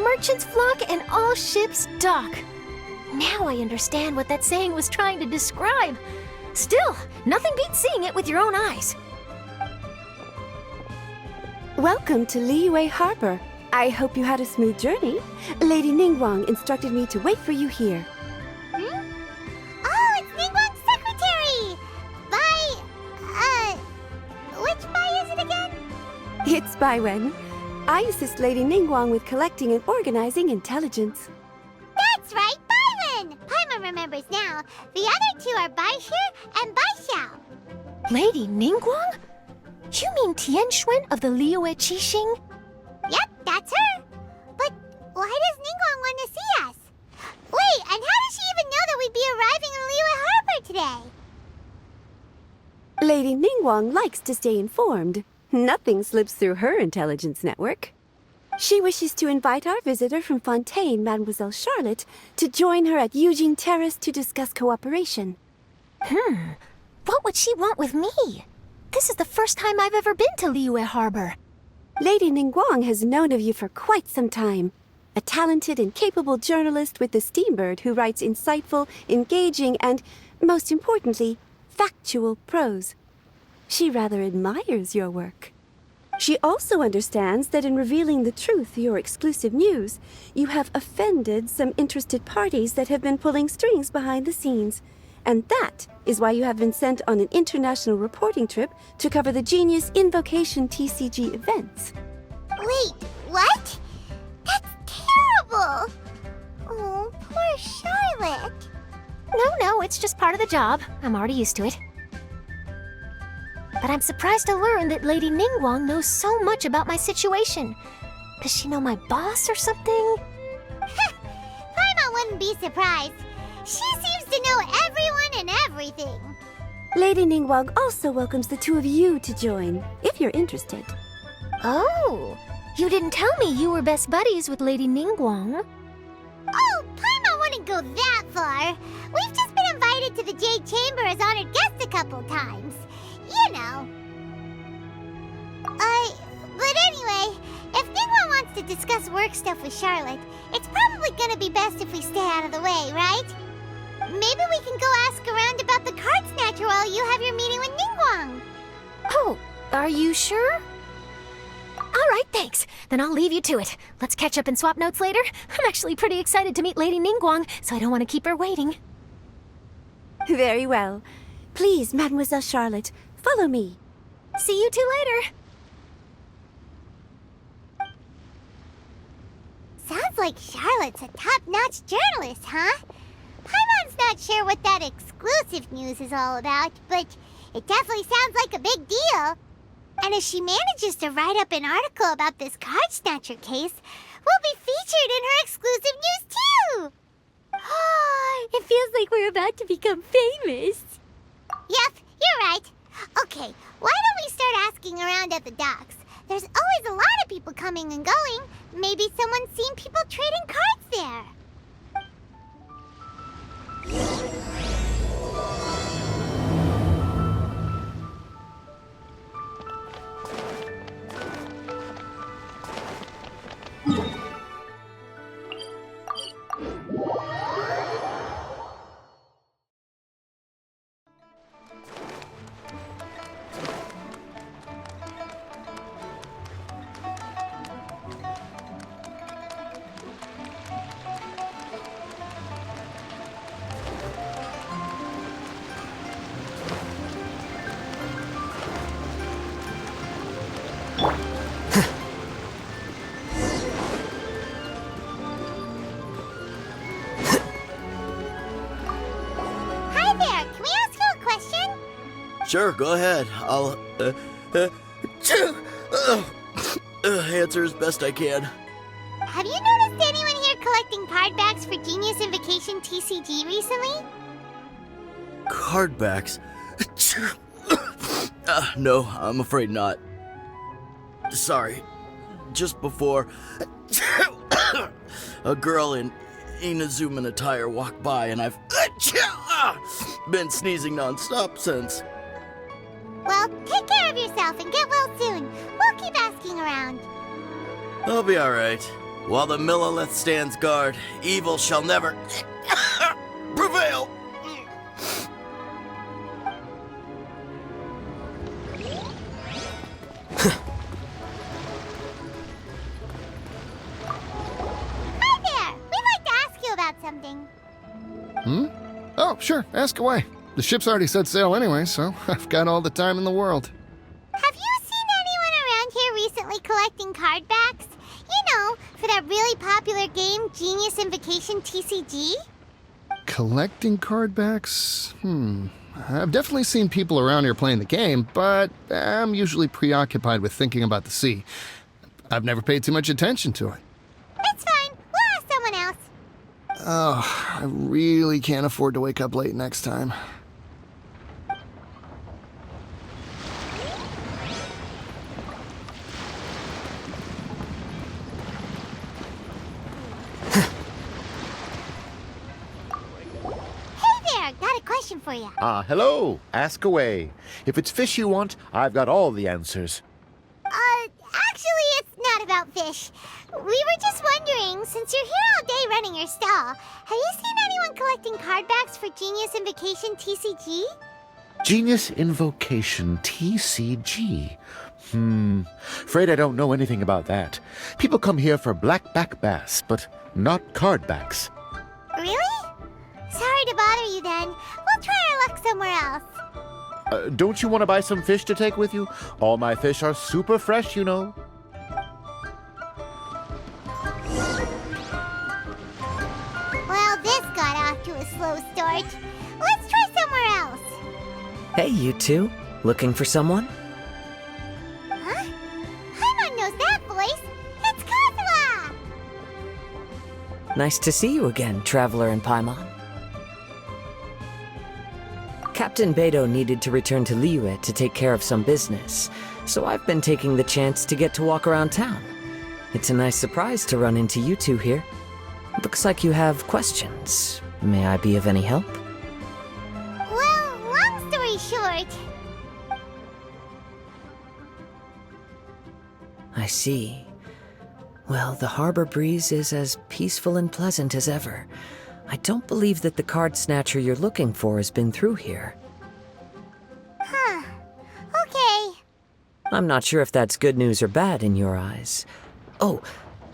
merchants flock and all ships dock. Now I understand what that saying was trying to describe. Still, nothing beats seeing it with your own eyes. Welcome to Liyue Harbor. I hope you had a smooth journey. Lady Ningguang instructed me to wait for you here. Oh, it's Ningguang's secretary! Which Bai is it again? It's Bai Wen. I assist Lady Ningguang with collecting and organizing intelligence. That's right, Bai Wen! Paimon remembers now. The other two are Bai Shi and Bai Xiao. Lady Ningguang? You mean Tianxuan of the Liyue Qixing? Yep, that's her. But why does Ningguang want to see us? Wait, and how does she even know that we'd be arriving in Liyue Harbor today? Lady Ningguang likes to stay informed. Nothing slips through her intelligence network. She wishes to invite our visitor from Fontaine, Mademoiselle Charlotte, to join her at Eugene Terrace to discuss cooperation. What would she want with me? This is the first time I've ever been to Liyue Harbor. Lady Ningguang has known of you for quite some time. A talented and capable journalist with the Steambird who writes insightful, engaging, and, most importantly, factual prose. She rather admires your work. She also understands that in revealing the truth through your exclusive news, you have offended some interested parties that have been pulling strings behind the scenes. And that is why you have been sent on an international reporting trip to cover the Genius Invocation TCG events. Wait, what? That's terrible! Oh, poor Charlotte. No, it's just part of the job. I'm already used to it. But I'm surprised to learn that Lady Ningguang knows so much about my situation. Does she know my boss or something? Paimon wouldn't be surprised. She seems to know everyone and everything. Lady Ningguang also welcomes the two of you to join, if you're interested. Oh, you didn't tell me you were best buddies with Lady Ningguang. Oh, Paimon wouldn't go that far. We've just been invited to the Jade Chamber as honored guests a couple times. You know. But anyway, if Ningguang wants to discuss work stuff with Charlotte, it's probably gonna be best if we stay out of the way, right? Maybe we can go ask around about the card snatcher while you have your meeting with Ningguang. Oh, are you sure? All right, thanks. Then I'll leave you to it. Let's catch up and swap notes later. I'm actually pretty excited to meet Lady Ningguang, so I don't want to keep her waiting. Very well. Please, Mademoiselle Charlotte, follow me. See you two later. Sounds like Charlotte's a top-notch journalist, huh? Paimon's not sure what that exclusive news is all about, but it definitely sounds like a big deal. And if she manages to write up an article about this card snatcher case, we'll be featured in her exclusive news too! It feels like we're about to become famous. Yep, you're right. Okay, why don't we start asking around at the docks? There's always a lot of people coming and going. Maybe someone's seen people trading cards there. Sure, go ahead. I'll answer as best I can. Have you noticed anyone here collecting card backs for Genius Invocation TCG recently? Card backs? No, I'm afraid not. Sorry. Just before, a girl in Inazuman attire walked by, and I've been sneezing nonstop since. Well, take care of yourself and get well soon. We'll keep asking around. I'll be alright. While the Millilith stands guard, evil shall never prevail. Hi there! We'd like to ask you about something. Oh, sure, ask away. The ship's already set sail anyway, so I've got all the time in the world. Have you seen anyone around here recently collecting card backs? You know, for that really popular game, Genius Invocation TCG? Collecting card backs? I've definitely seen people around here playing the game, but I'm usually preoccupied with thinking about the sea. I've never paid too much attention to it. It's fine. We'll ask someone else. Oh, I really can't afford to wake up late next time. Hey there! Got a question for you. Hello. Ask away. If it's fish you want, I've got all the answers. Actually, it's not about fish. We were just wondering, since you're here all day running your stall, have you seen anyone collecting card backs for Genius Invocation TCG? Genius Invocation TCG. Afraid I don't know anything about that. People come here for blackback bass, but not card backs. Really? Sorry to bother you then. We'll try our luck somewhere else. Don't you want to buy some fish to take with you? All my fish are super fresh, you know. Well, this got off to a slow start. Let's try somewhere else. Hey, you two. Looking for someone? Huh? Paimon knows that voice. It's Kazuha! Nice to see you again, Traveler and Paimon. Captain Beidou needed to return to Liyue to take care of some business, so I've been taking the chance to get to walk around town. It's a nice surprise to run into you two here. Looks like you have questions. May I be of any help? Well, long story short, I see. Well, the harbor breeze is as peaceful and pleasant as ever. I don't believe that the card snatcher you're looking for has been through here. huh. Okay. I'm not sure if that's good news or bad in your eyes. Oh,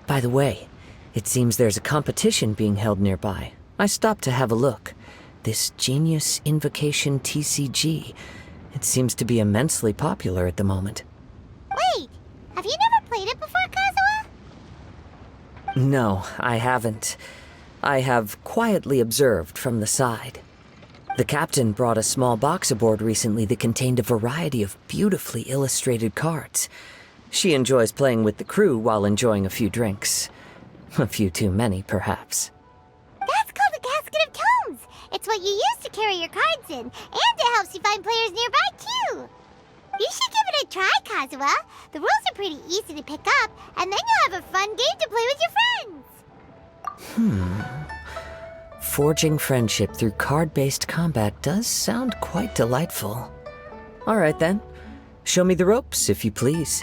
by the way, it seems there's a competition being held nearby. I stopped to have a look. This Genius Invocation TCG. It seems to be immensely popular at the moment. Wait, have you never played it before, Kazuha? No, I haven't. I have quietly observed from the side. The captain brought a small box aboard recently that contained a variety of beautifully illustrated cards. She enjoys playing with the crew while enjoying a few drinks. A few too many, perhaps. That's called a Casket of Tomes. It's what you use to carry your cards in, and it helps you find players nearby, too. You should give it a try, Kazuha. The rules are pretty easy to pick up, and then you'll have a fun game to play with your friends. Forging friendship through card-based combat does sound quite delightful. All right, then. Show me the ropes, if you please.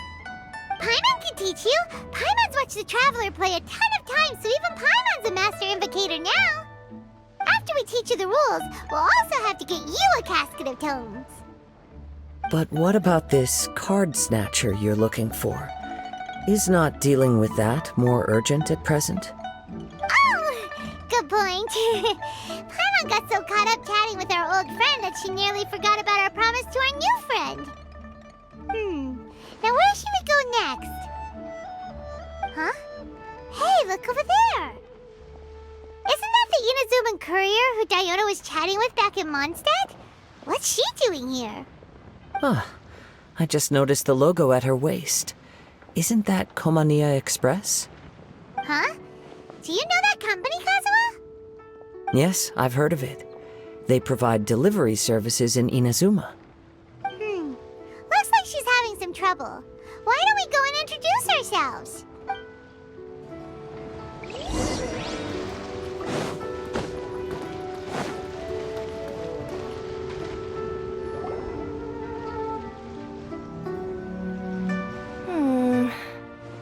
Paimon can teach you. Paimon's watched the Traveler play a ton of times, so even Paimon's a master invocator now. After we teach you the rules, we'll also have to get you a Casket of Tomes. But what about this card snatcher you're looking for? Is not dealing with that more urgent at present? Oh, good point. Paimon got so caught up chatting with our old friend that she nearly forgot about our promise to our new friend. Now where should we go next? Huh? Hey, look over there. Isn't that the Inazuman courier who Diona was chatting with back in Mondstadt? What's she doing here? Ah, I just noticed the logo at her waist. Isn't that Komaniya Express? Huh? Do you know that company, Kazuha? Yes, I've heard of it. They provide delivery services in Inazuma. Looks like she's having some trouble. Why don't we go and introduce ourselves?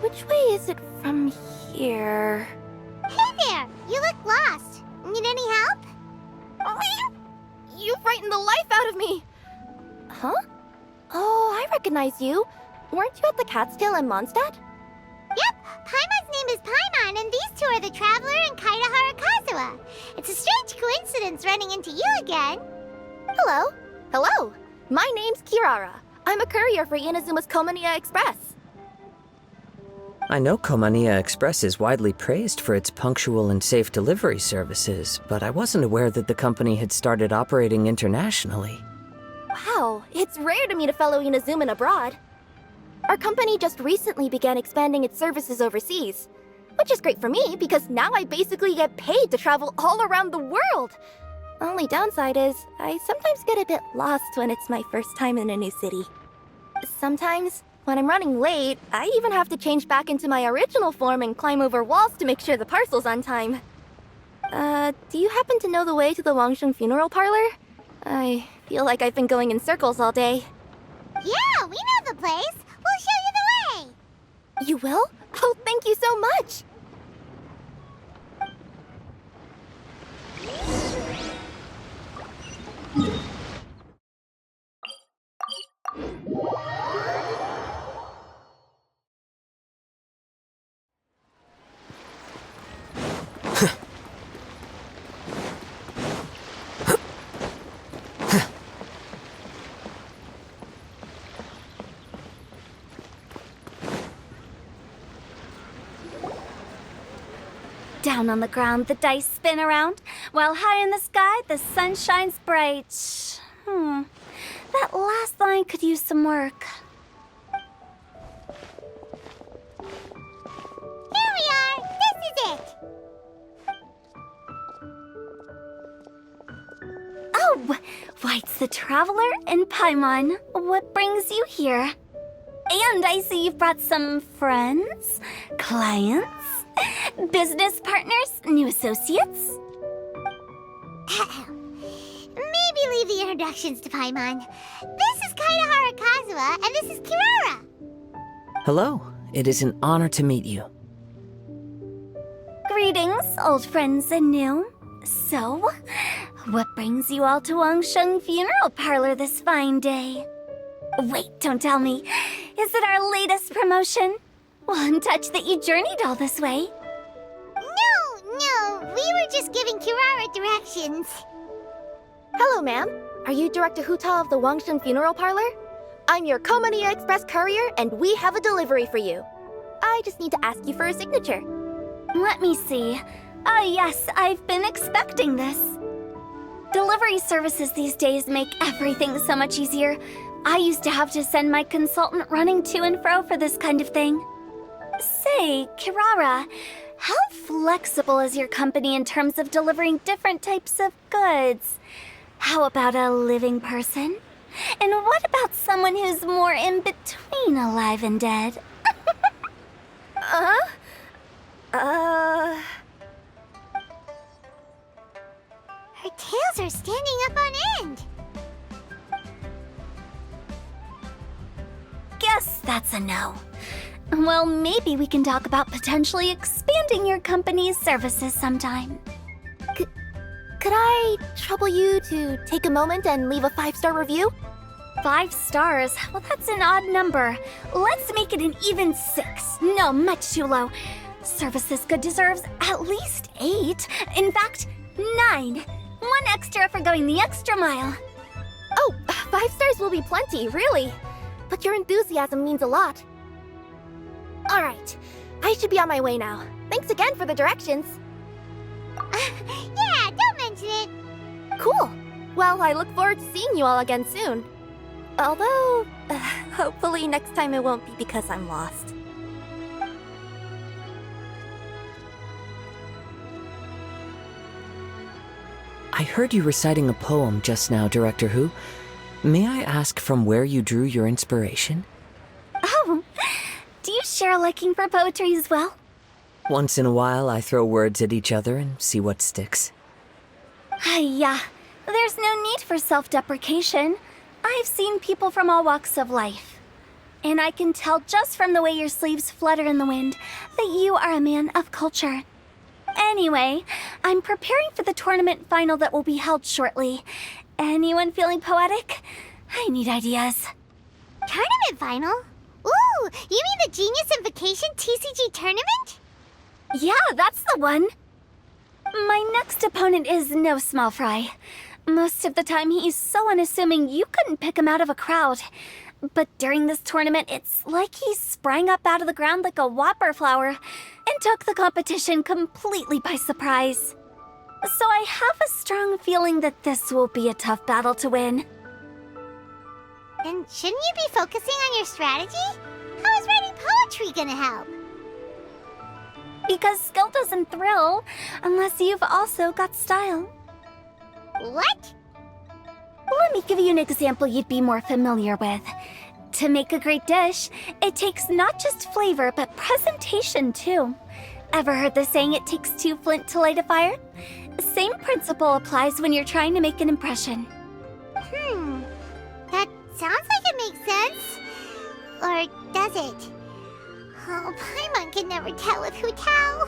which way is it from here? Hey there! You look lost. Need any help? You frightened the life out of me! Huh? Oh, I recognize you. Weren't you at the Cat's-Tail in Mondstadt? Yep, Paimon's name is Paimon, and these two are the Traveler and Kaitahara Kazuha. It's a strange coincidence running into you again. Hello. Hello. My name's Kirara. I'm a courier for Inazuma's Komaniya Express. I know Komaniya Express is widely praised for its punctual and safe delivery services, but I wasn't aware that the company had started operating internationally. Wow, it's rare to meet a fellow Inazuman abroad. Our company just recently began expanding its services overseas, which is great for me because now I basically get paid to travel all around the world. Only downside is, I sometimes get a bit lost when it's my first time in a new city. Sometimes, when I'm running late, I even have to change back into my original form and climb over walls to make sure the parcel's on time. Do you happen to know the way to the Wangsheng funeral parlor? I feel like I've been going in circles all day. Yeah, we know the place. We'll show you the way. You will? Oh, thank you so much! Down on the ground, the dice spin around, while high in the sky, the sun shines bright. That last line could use some work. Here we are. This is it. Oh, White's the Traveler and Paimon. What brings you here? And I see you've brought some friends, clients, business partners, new associates. Maybe leave the introductions to Paimon. This is Kaitahara Kazuha, and this is Kirara. Hello, it is an honor to meet you. Greetings, old friends and new. So, what brings you all to Wangsheng Funeral Parlor this fine day? Wait, don't tell me. Is it our latest promotion? One touch that you journeyed all this way. No, we were just giving Kirara directions. Hello, ma'am. Are you Director Huta of the Wangsheng Funeral Parlor? I'm your Komaniya Express courier, and we have a delivery for you. I just need to ask you for a signature. Let me see. Oh yes, I've been expecting this. Delivery services these days make everything so much easier. I used to have to send my consultant running to and fro for this kind of thing. Say, Kirara, how flexible is your company in terms of delivering different types of goods? How about a living person? And what about someone who's more in between alive and dead? Her tails are standing up on end. Guess that's a no. Well, maybe we can talk about potentially expanding your company's services sometime. Could I trouble you to take a moment and leave a 5-star review? 5 stars? Well, that's an odd number. Let's make it an even 6. No, much too low. Service this good deserves at least 8. In fact, 9. 1 extra for going the extra mile. Oh, 5 stars will be plenty, really. But your enthusiasm means a lot. All right, I should be on my way now. Thanks again for the directions. Yeah, don't mention it. Cool. Well, I look forward to seeing you all again soon. Although, hopefully next time it won't be because I'm lost. I heard you reciting a poem just now, Director Who. May I ask from where you drew your inspiration? Oh, do you share a liking for poetry as well? Once in a while, I throw words at each other and see what sticks. Yeah, there's no need for self-deprecation. I've seen people from all walks of life. and I can tell just from the way your sleeves flutter in the wind that you are a man of culture. Anyway, I'm preparing for the tournament final that will be held shortly. Anyone feeling poetic? I need ideas. Tournament final? Ooh, you mean the Genius Invocation TCG tournament? Yeah, that's the one. My next opponent is no small fry. Most of the time he's so unassuming you couldn't pick him out of a crowd. But during this tournament, it's like he sprang up out of the ground like a whopper flower and took the competition completely by surprise. So I have a strong feeling that this will be a tough battle to win. Then shouldn't you be focusing on your strategy? How is writing poetry gonna help? Because skill doesn't thrill unless you've also got style. What? Let me give you an example you'd be more familiar with. To make a great dish, it takes not just flavor, but presentation too. Ever heard the saying, it takes two flint to light a fire? Same principle applies when you're trying to make an impression. That sounds like it makes sense. Or does it? Oh, Paimon can never tell with Hu Tao.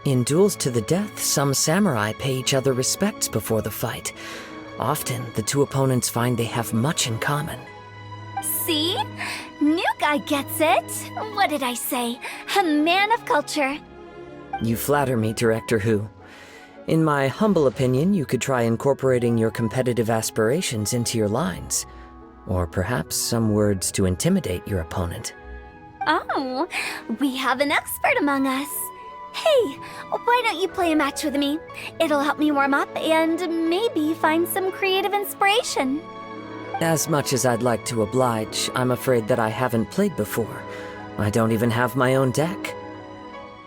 In duels to the death, some samurai pay each other respects before the fight. Often, the two opponents find they have much in common. See? New guy gets it. What did I say? A man of culture. You flatter me, Director Hu. In my humble opinion, you could try incorporating your competitive aspirations into your lines. Or perhaps some words to intimidate your opponent. Oh, we have an expert among us. Hey, why don't you play a match with me? It'll help me warm up and maybe find some creative inspiration. As much as I'd like to oblige, I'm afraid that I haven't played before. I don't even have my own deck.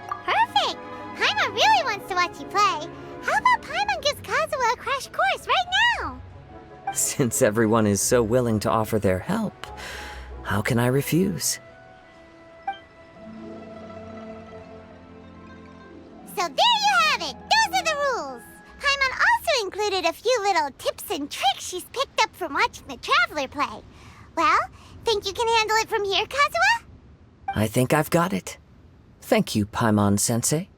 Perfect! Paimon really wants to watch you play. How about Paimon gives Kazuha a crash course right now? Since everyone is so willing to offer their help, how can I refuse? So there you have it! Those are the rules! Paimon also included a few little tips and tricks she's picked up from watching the Traveler play. Well, think you can handle it from here, Kazuha? I think I've got it. Thank you, Paimon-sensei.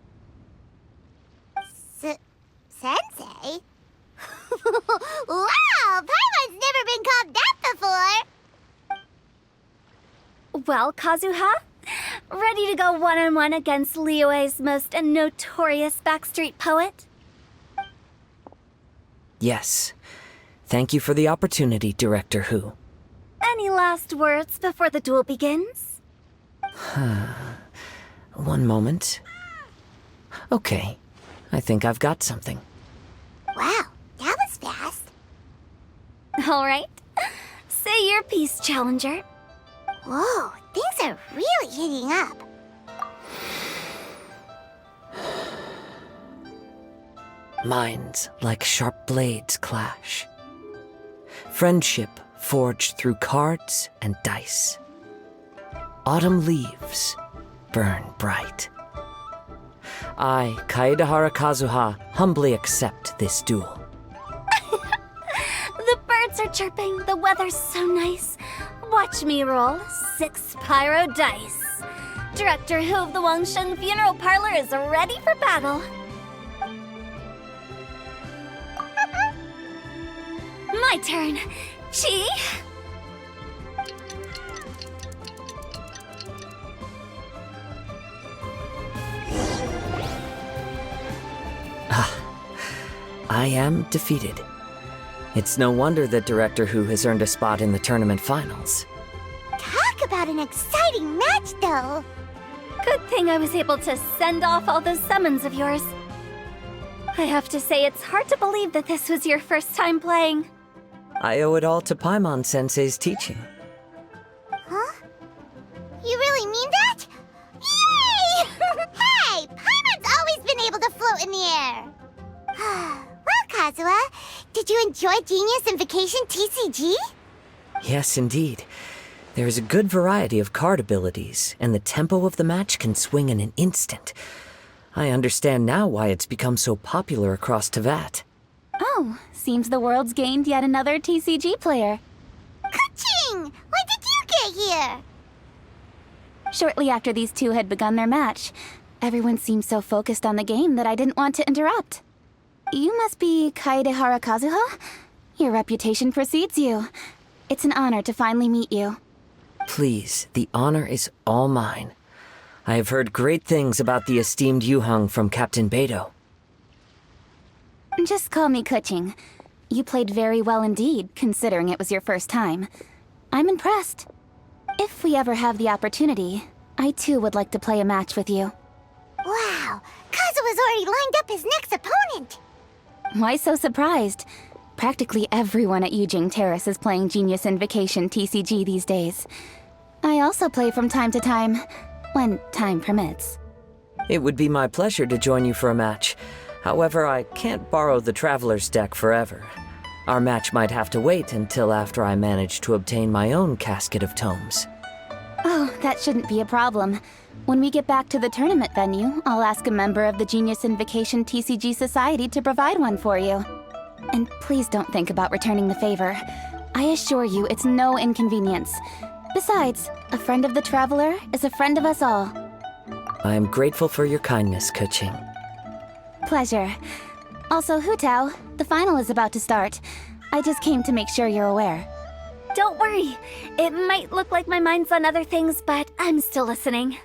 Sensei? Wow! Paimon's never been called that before! Well, Kazuha, ready to go one-on-one against Liyue's most notorious backstreet poet? Yes. Thank you for the opportunity, Director Hu. Any last words before the duel begins? One moment. Okay. I think I've got something. Wow, that was fast. All right. Say your piece, Challenger. Whoa, things are really heating up. Minds like sharp blades clash. Friendship forged through cards and dice. Autumn leaves burn bright. I, Kaedahara Kazuha, humbly accept this duel. The birds are chirping, the weather's so nice. Watch me roll 6 pyro dice. Director Hu of the Wangsheng Funeral Parlor is ready for battle. My turn. Chi? I am defeated. It's no wonder that Director Hu has earned a spot in the tournament finals. Talk about an exciting match, though. Good thing I was able to send off all those summons of yours. I have to say, it's hard to believe that this was your first time playing. I owe it all to Paimon-sensei's teaching. Huh? You really mean that? Yay! Hey, Paimon's always been able to float in the air. Well, Kazuha, did you enjoy Genius Invocation TCG? Yes, indeed. There is a good variety of card abilities, and the tempo of the match can swing in an instant. I understand now why it's become so popular across Teyvat. Oh, seems the world's gained yet another TCG player. Ka-ching! When did you get here? Shortly after these two had begun their match, everyone seemed so focused on the game that I didn't want to interrupt. You must be Kaedehara Kazuha? Your reputation precedes you. It's an honor to finally meet you. Please, the honor is all mine. I have heard great things about the esteemed Yuheng from Captain Beidou. Just call me Kuching. You played very well indeed, considering it was your first time. I'm impressed. If we ever have the opportunity, I too would like to play a match with you. Wow, Kazuha's already lined up his next opponent. Why so surprised? Practically everyone at Yujing Terrace is playing Genius Invocation TCG these days. I also play from time to time, when time permits. It would be my pleasure to join you for a match. However, I can't borrow the Traveler's deck forever. Our match might have to wait until after I manage to obtain my own casket of tomes. Oh, that shouldn't be a problem. When we get back to the tournament venue, I'll ask a member of the Genius Invocation TCG Society to provide one for you. And please don't think about returning the favor. I assure you it's no inconvenience. Besides, a friend of the Traveler is a friend of us all. I am grateful for your kindness, Kuching. Pleasure. Also, Hutao, the final is about to start. I just came to make sure you're aware. Don't worry. It might look like my mind's on other things, but I'm still listening.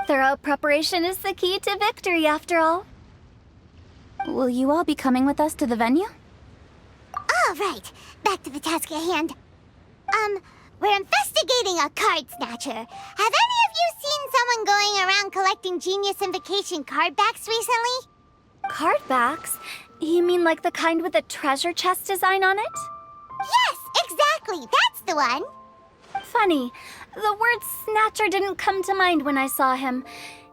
Thorough preparation is the key to victory, after all. Will you all be coming with us to the venue? All right, back to the task at hand. We're investigating a card snatcher. Have any of you seen someone going around collecting Genius Invocation card backs recently? Card backs? You mean like the kind with a treasure chest design on it? Yes, exactly, that's the one. Funny, the word snatcher didn't come to mind when I saw him.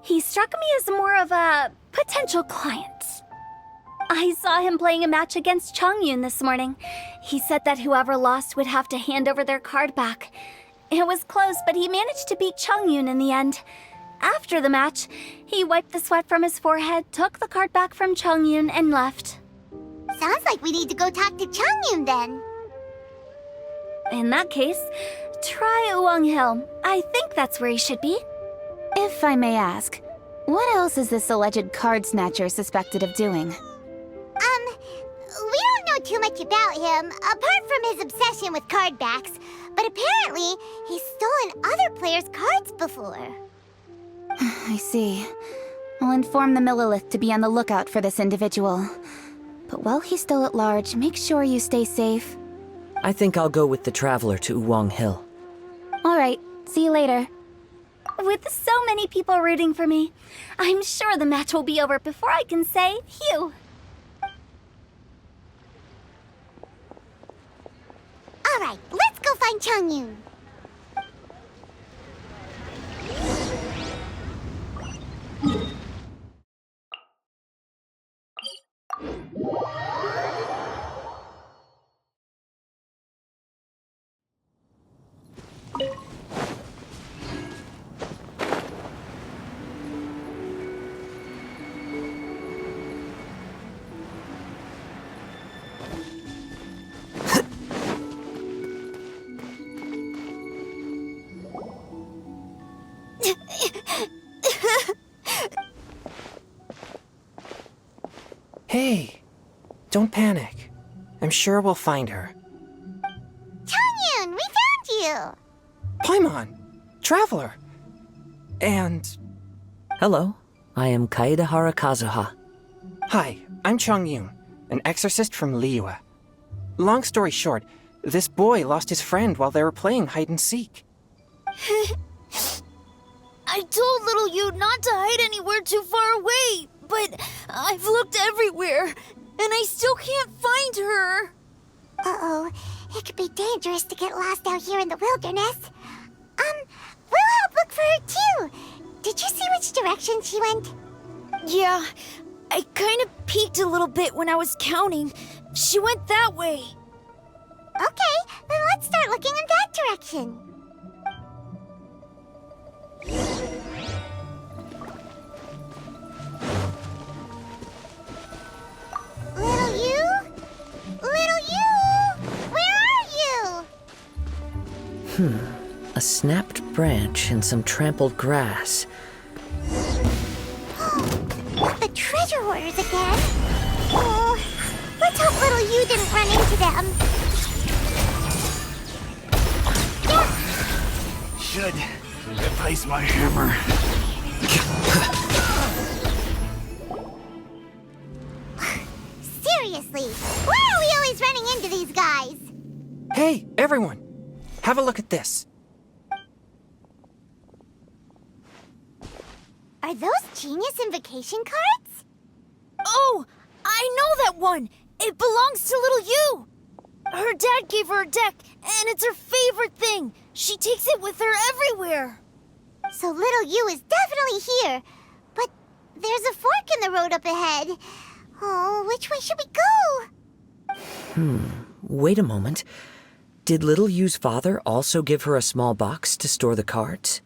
He struck me as more of a potential client. I saw him playing a match against Chongyun this morning. He said that whoever lost would have to hand over their card back. It was close, but he managed to beat Chongyun in the end. After the match, he wiped the sweat from his forehead, took the card back from Chongyun, and left. Sounds like we need to go talk to Chongyun then. In that case, try Uwang Hill. I think that's where he should be. If I may ask, what else is this alleged card snatcher suspected of doing? We don't know too much about him, apart from his obsession with card backs. But apparently, he's stolen other players' cards before. I see. I'll inform the Millilith to be on the lookout for this individual. But while he's still at large, make sure you stay safe. I think I'll go with the Traveler to Uwang Hill. All right, see you later. With so many people rooting for me, I'm sure the match will be over before I can say phew. All right, let's go find Chongyun. Hey, don't panic. I'm sure we'll find her. Chongyun, we found you! Paimon, Traveler, and... Hello, I am Kaedehara Kazuha. Hi, I'm Chongyun, an exorcist from Liyue. Long story short, this boy lost his friend while they were playing hide-and-seek. I told little you not to hide anywhere too far away, but I've looked everywhere, and I still can't find her. Uh-oh, it could be dangerous to get lost out here in the wilderness. We'll help look for her too. Did you see which direction she went? Yeah, I kind of peeked a little bit when I was counting. She went that way. Okay, then let's start looking in that direction. Little you? Little you? Where are you? A A snapped branch and some trampled grass. The treasure hoarders again? Oh, let's hope little you didn't run into them. Should replace my hammer. Seriously, why are we always running into these guys? Hey, everyone! Have a look at this. Are those genius invocation cards? Oh, I know that one! It belongs to little you! Her dad gave her a deck, and it's her favorite thing. She takes it with her everywhere. So little you is definitely here. But there's a fork in the road up ahead. Oh, which way should we go? Wait a moment. Did Little Yu's father also give her a small box to store the cards?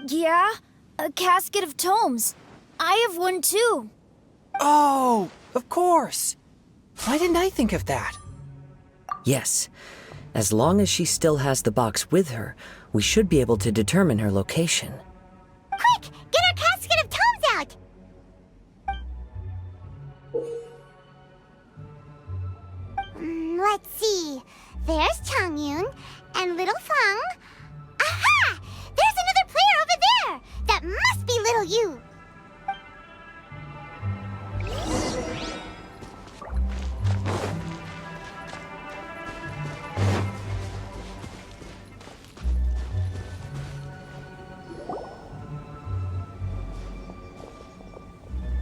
Yeah, a casket of tomes. I have one too. Oh, of course. Why didn't I think of that? Yes. As long as she still has the box with her, we should be able to determine her location. Quick, get our casket of tomes out! Let's see. There's Changyun and little Fang. Aha! There's another player over there! That must be little you!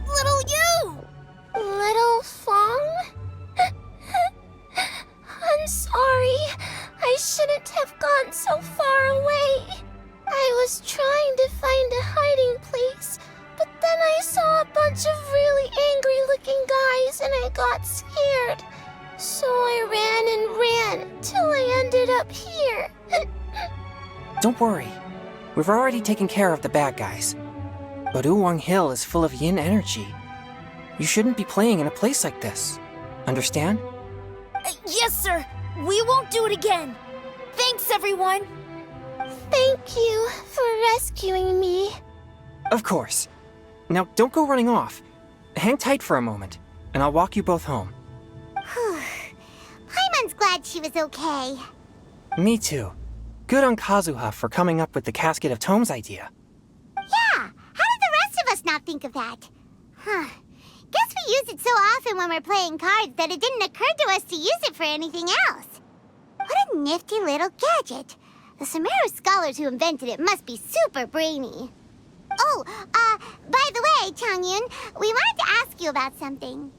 Little you! Little Fong? I'm sorry. I shouldn't have gone so far away. I was trying to find a hiding place, but then I saw a bunch of really angry-looking guys and I got scared. So I ran and ran till I ended up here. Don't worry. We've already taken care of the bad guys. But Uwang Hill is full of yin energy. You shouldn't be playing in a place like this. Understand? Yes, sir. We won't do it again. Thanks, everyone. Thank you for rescuing me. Of course. Now, don't go running off. Hang tight for a moment, and I'll walk you both home. Paimon's glad she was okay. Me too. Good on Kazuha for coming up with the Casket of Tomes idea. Yeah, how did the rest of us not think of that? Guess we use it so often when we're playing cards that it didn't occur to us to use it for anything else. What a nifty little gadget. The Sumeru scholars who invented it must be super brainy. Oh, by the way, Changyun, we wanted to ask you about something.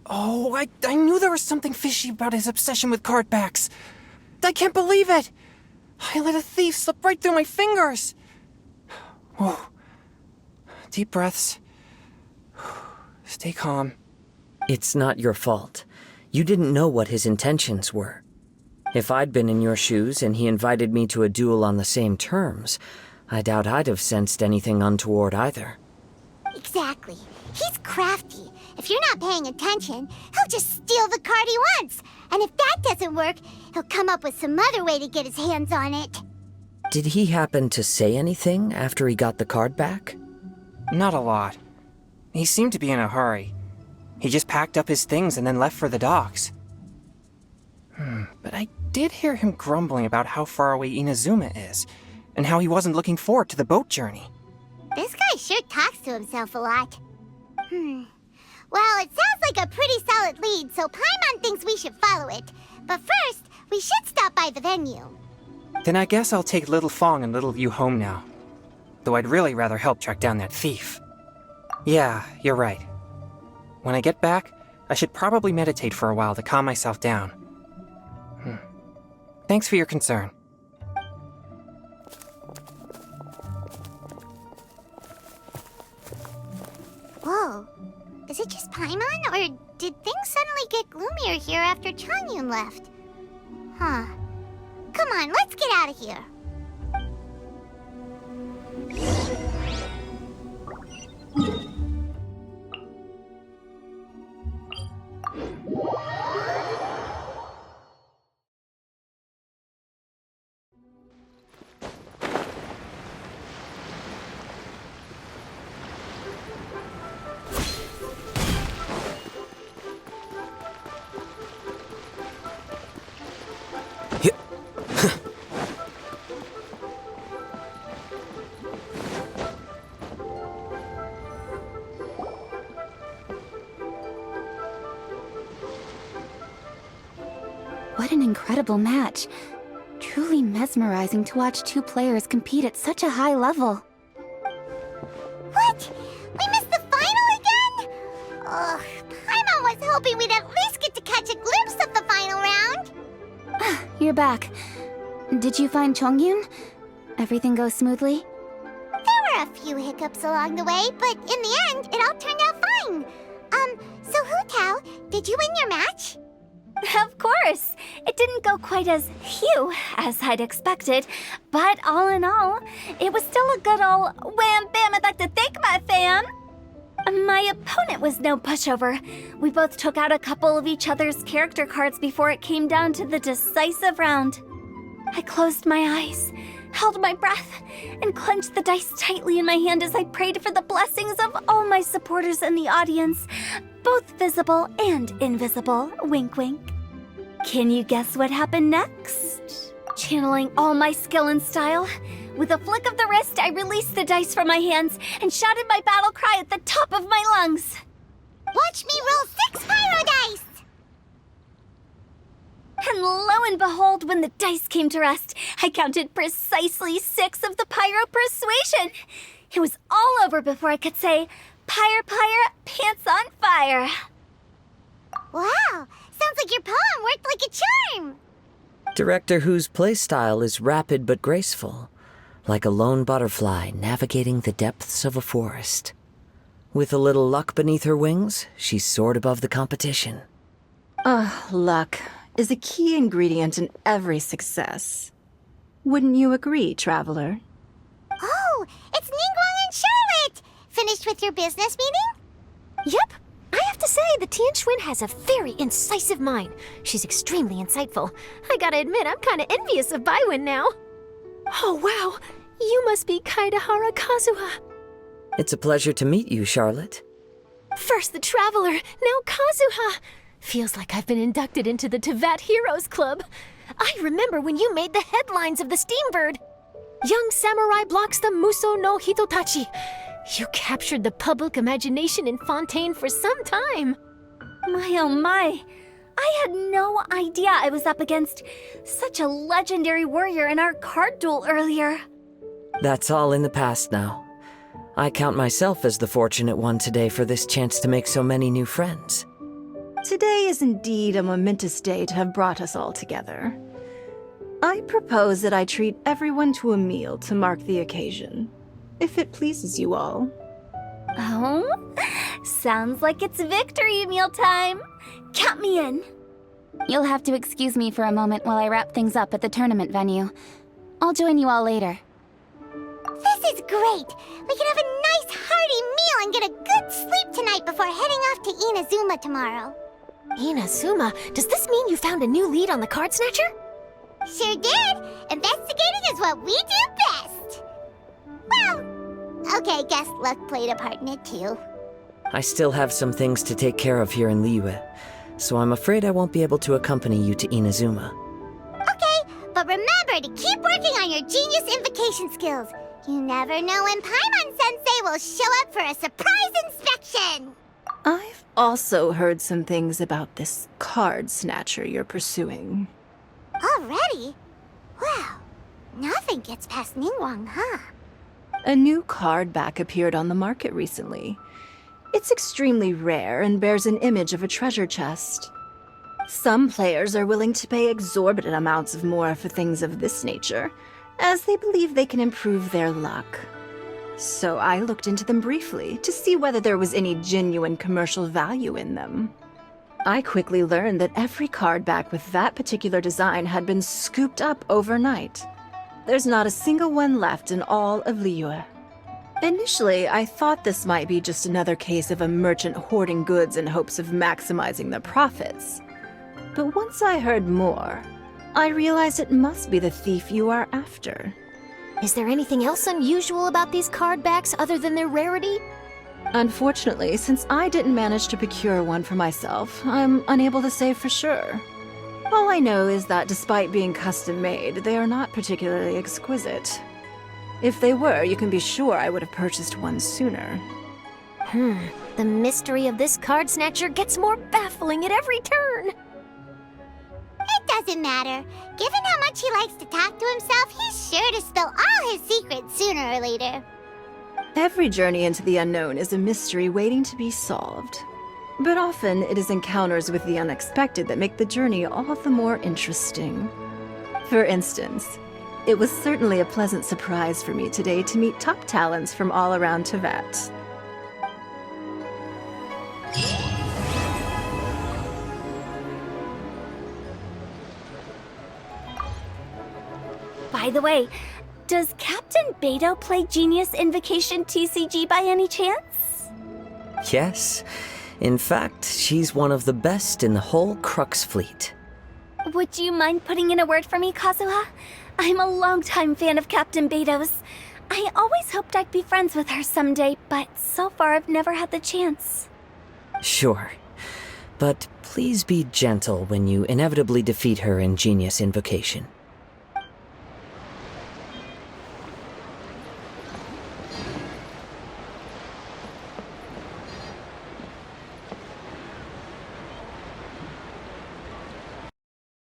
Oh, I knew there was something fishy about his obsession with card backs. I can't believe it! I let a thief slip right through my fingers! Whoa. Deep breaths. Stay calm. It's not your fault. You didn't know what his intentions were. If I'd been in your shoes and he invited me to a duel on the same terms, I doubt I'd have sensed anything untoward either. Exactly. He's crafty. If you're not paying attention, he'll just steal the card he wants. And if that doesn't work, he'll come up with some other way to get his hands on it. Did he happen to say anything after he got the card back? Not a lot. He seemed to be in a hurry. He just packed up his things and then left for the docks. But I did hear him grumbling about how far away Inazuma is, and how he wasn't looking forward to the boat journey. This guy sure talks to himself a lot. Well, it sounds like a pretty solid lead, so Paimon thinks we should follow it. But first, we should stop by the venue. Then I guess I'll take Little Fong and Little Yu home now. Though I'd really rather help track down that thief. Yeah, you're right. When I get back, I should probably meditate for a while to calm myself down. Thanks for your concern. Whoa. Is it just Paimon, or did things suddenly get gloomier here after Changyun left? Come on, let's get out of here. incredible match. Truly mesmerizing to watch two players compete at such a high level. What? We missed the final again? Ugh, Paimon was hoping we'd at least get to catch a glimpse of the final round. You're back. Did you find Chongyun? Everything go smoothly? There were a few hiccups along the way, but in the end, it all turned out fine. So Hu Tao, did you win your match? Of course! It didn't go quite as phew as I'd expected, but all in all, it was still a good ol' wham bam, I'd like to thank my fam! My opponent was no pushover. We both took out a couple of each other's character cards before it came down to the decisive round. I closed my eyes, held my breath, and clenched the dice tightly in my hand as I prayed for the blessings of all my supporters in the audience, both visible and invisible, wink wink. Can you guess what happened next? Channeling all my skill and style, with a flick of the wrist, I released the dice from my hands and shouted my battle cry at the top of my lungs. Watch me roll 6 pyro dice! And lo and behold, when the dice came to rest, I counted precisely 6 of the pyro persuasion. It was all over before I could say, "Pyre, pyre, pants on fire." Wow, sounds like your poem worked like a charm. Director Who's playstyle is rapid but graceful, like a lone butterfly navigating the depths of a forest. With a little luck beneath her wings, she soared above the competition. Luck is a key ingredient in every success. Wouldn't you agree, Traveler? Oh, it's Ningguang and Charlotte! Finished with your business meeting? Yep. I have to say, the Tianquan has a very incisive mind. She's extremely insightful. I gotta admit, I'm kinda envious of Baiwen now. Oh, wow. You must be Kaidahara Kazuha. It's a pleasure to meet you, Charlotte. First the Traveler, now Kazuha. Feels like I've been inducted into the Tevat Heroes Club. I remember when you made the headlines of the Steambird. Young samurai blocks the Muso no Hitotachi. You captured the public imagination in Fontaine for some time. My oh my. I had no idea I was up against such a legendary warrior in our card duel earlier. That's all in the past now. I count myself as the fortunate one today for this chance to make so many new friends. Today is indeed a momentous day to have brought us all together. I propose that I treat everyone to a meal to mark the occasion, if it pleases you all. Oh, sounds like it's victory meal time. Count me in. You'll have to excuse me for a moment while I wrap things up at the tournament venue. I'll join you all later. This is great! We can have a nice hearty meal and get a good sleep tonight before heading off to Inazuma tomorrow. Inazuma? Does this mean you found a new lead on the Card Snatcher? Sure did! Investigating is what we do best! Well, okay, guess luck played a part in it too. I still have some things to take care of here in Liyue, so I'm afraid I won't be able to accompany you to Inazuma. Okay, but remember to keep working on your genius invocation skills. You never know when Paimon-sensei will show up for a surprise inspection! I've also heard some things about this card snatcher you're pursuing. Already? Wow, nothing gets past Ningguang, huh? A new card back appeared on the market recently. It's extremely rare and bears an image of a treasure chest. Some players are willing to pay exorbitant amounts of more for things of this nature, as they believe they can improve their luck. So I looked into them briefly to see whether there was any genuine commercial value in them. I quickly learned that every card back with that particular design had been scooped up overnight. There's not a single one left in all of Liyue. Initially, I thought this might be just another case of a merchant hoarding goods in hopes of maximizing the profits. But once I heard more, I realized it must be the thief you are after. Is there anything else unusual about these card backs other than their rarity? Unfortunately, since I didn't manage to procure one for myself, I'm unable to say for sure. All I know is that despite being custom-made, they are not particularly exquisite. If they were, you can be sure I would have purchased one sooner. The mystery of this Card Snatcher gets more baffling at every turn. It doesn't matter. Given how much he likes to talk to himself, he's sure to spill all his secrets sooner or later. Every journey into the unknown is a mystery waiting to be solved. But often it is encounters with the unexpected that make the journey all the more interesting. For instance, it was certainly a pleasant surprise for me today to meet top talents from all around Teyvat. By the way, does Captain Beto play Genius Invocation TCG by any chance? Yes. In fact, she's one of the best in the whole Crux fleet. Would you mind putting in a word for me, Kazuha? I'm a longtime fan of Captain Beto's. I always hoped I'd be friends with her someday, but so far I've never had the chance. Sure. But please be gentle when you inevitably defeat her in Genius Invocation.